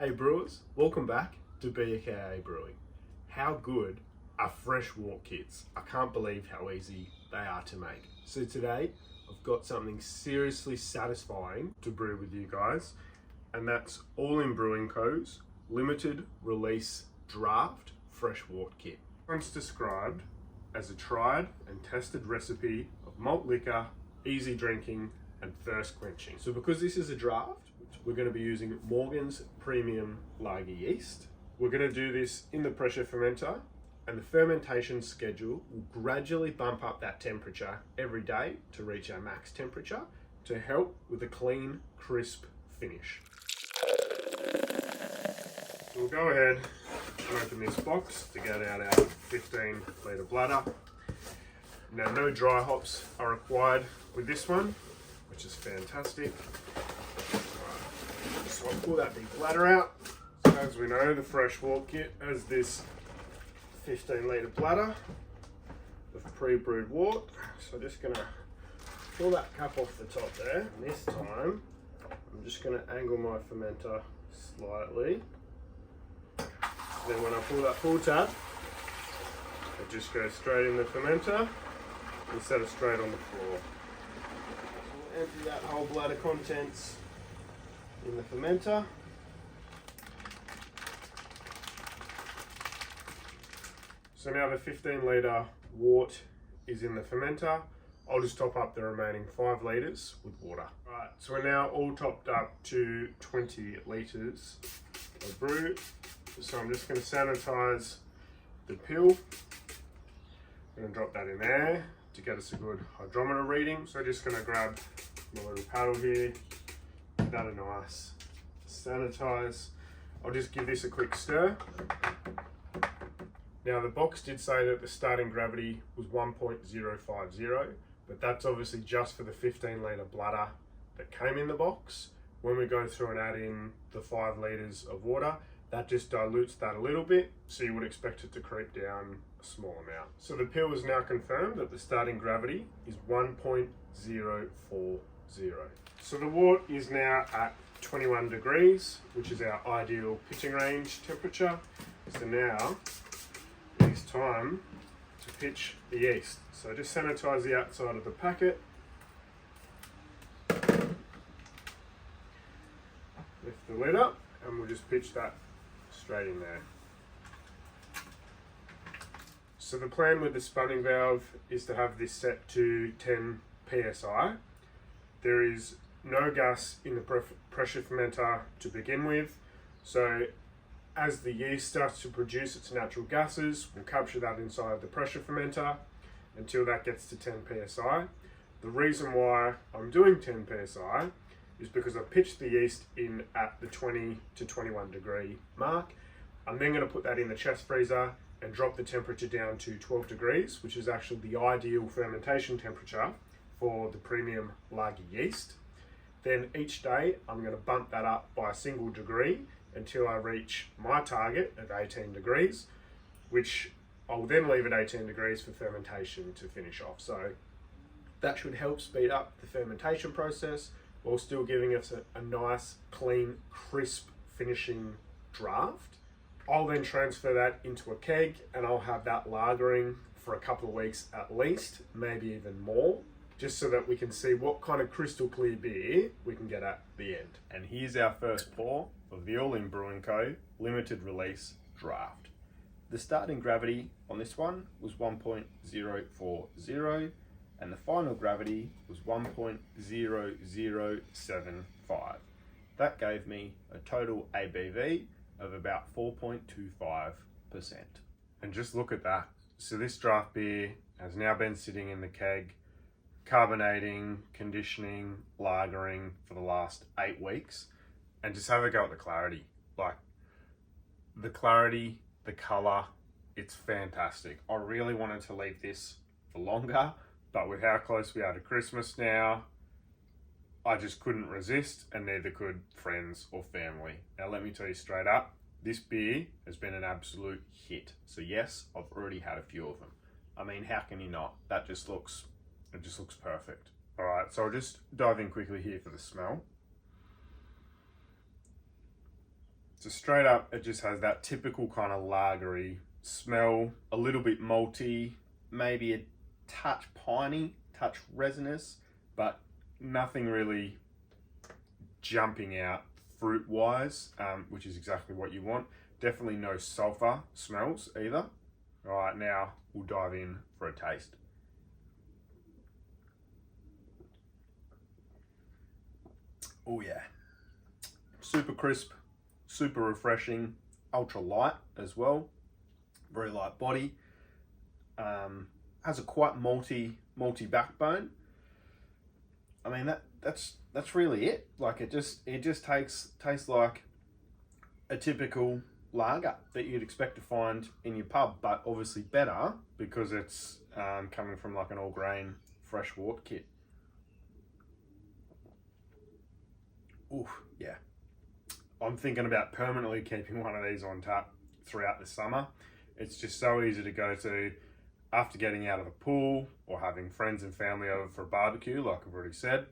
Hey brewers, welcome back to FWK Brewing. How good are Fresh Wort Kits? I can't believe how easy they are to make. So today I've got something seriously satisfying to brew with you guys, and that's All Inn Brewing Co's limited release Draught Fresh Wort Kit. It's described as a tried and tested recipe of malt liquor, easy drinking and thirst quenching. So because this is a draft, we're going to be using Morgans Premium Lager Yeast. We're going to do this in the pressure fermenter, and the fermentation schedule will gradually bump up that temperature every day to reach our max temperature to help with a clean, crisp finish. So we'll go ahead and open this box to get out our 15 litre bladder. Now, no dry hops are required with this one, which is fantastic. So I'll pull that big bladder out. So as we know, the Fresh Wort Kit has this 15 litre bladder of pre-brewed wort. So I'm just going to pull that cap off the top there. And this time, I'm just going to angle my fermenter slightly. Then when I pull that pull tab, it just goes straight in the fermenter instead of straight on the floor. So we'll empty that whole bladder contents in the fermenter. So now the 15 litre wort is in the fermenter. I'll just top up the remaining 5 litres with water. Alright, so we're now all topped up to 20 litres of brew. So I'm just going to sanitise the pill. I'm going to drop that in there to get us a good hydrometer reading. So I'm just going to grab my little paddle here, give that a nice sanitise. I'll just give this a quick stir. Now the box did say that the starting gravity was 1.050, but that's obviously just for the 15 litre bladder that came in the box. When we go through and add in the 5 litres of water, that just dilutes that a little bit, so you would expect it to creep down a small amount. So the pill is now confirmed that the starting gravity is 1.040. So the wort is now at 21 degrees, which is our ideal pitching range temperature. So now it's time to pitch the yeast. So just sanitize the outside of the packet. Lift the lid up and we'll just pitch that straight in there. So the plan with the spunning valve is to have this set to 10 psi. There is no gas in the pressure fermenter to begin with, so as the yeast starts to produce its natural gases, we'll capture that inside the pressure fermenter until that gets to 10 psi. The reason why I'm doing 10 psi is because I pitched the yeast in at the 20 to 21 degree mark. I'm then going to put that in the chest freezer and drop the temperature down to 12 degrees, which is actually the ideal fermentation temperature for the premium lager yeast. Then each day I'm going to bump that up by a single degree until I reach my target of 18 degrees, which I'll then leave at 18 degrees for fermentation to finish off. So that should help speed up the fermentation process while still giving us a nice, clean, crisp finishing draft. I'll then transfer that into a keg and I'll have that lagering for a couple of weeks at least, maybe even more, just so that we can see what kind of crystal clear beer we can get at the end. And here's our first pour of the All Inn Brewing Co. limited release draft. The starting gravity on this one was 1.040 and the final gravity was 1.0075. That gave me a total ABV of about 4.25%. And just look at that. So this draft beer has now been sitting in the keg, carbonating, conditioning, lagering for the last 8 weeks, and just have a go at the clarity. Like the clarity, the color, it's fantastic. I really wanted to leave this for longer, but with how close we are to Christmas now, I just couldn't resist, and neither could friends or family. Now let me tell you straight up, this beer has been an absolute hit. So yes, I've already had a few of them. I mean, how can you not? It just looks perfect. All right, so I'll just dive in quickly here for the smell. So straight up, it just has that typical kind of lagery smell, a little bit malty, maybe a touch piney, touch resinous, but nothing really jumping out fruit-wise, which is exactly what you want. Definitely no sulfur smells either. All right, now we'll dive in for a taste. Oh yeah, super crisp, super refreshing, ultra light as well, very light body. Has a quite malty backbone. I mean that's really it. Like it just tastes like a typical lager that you'd expect to find in your pub, but obviously better because it's coming from like an all grain Fresh Wort Kit. Oof, yeah. I'm thinking about permanently keeping one of these on tap throughout the summer. It's just so easy to go to after getting out of the pool or having friends and family over for a barbecue, like I've already said.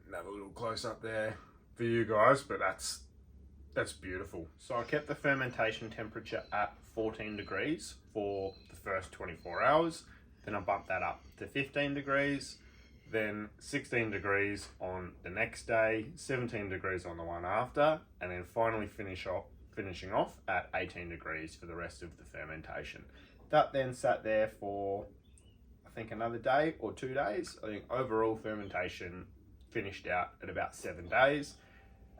Another little close up there for you guys, but that's beautiful. So I kept the fermentation temperature at 14 degrees for the first 24 hours. Then I bumped that up to 15 degrees. Then 16 degrees on the next day, 17 degrees on the one after, and then finally finishing off at 18 degrees for the rest of the fermentation. That then sat there for, I think, another day or 2 days. I think overall fermentation finished out at about 7 days.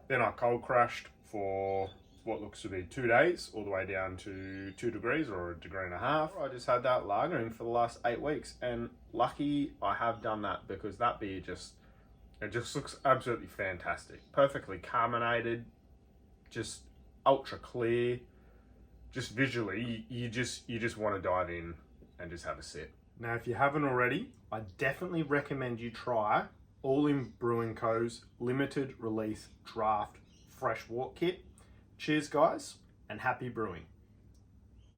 Then I cold crushed for what looks to be 2 days, all the way down to 2 degrees or 1.5 degrees. I just had that lagering for the last 8 weeks, and lucky I have done that because that beer it just looks absolutely fantastic. Perfectly carbonated, just ultra clear. Just visually, you just want to dive in and just have a sip. Now, if you haven't already, I definitely recommend you try All Inn Brewing Co.'s limited release Draught Fresh Wort Kit. Cheers, guys, and happy brewing.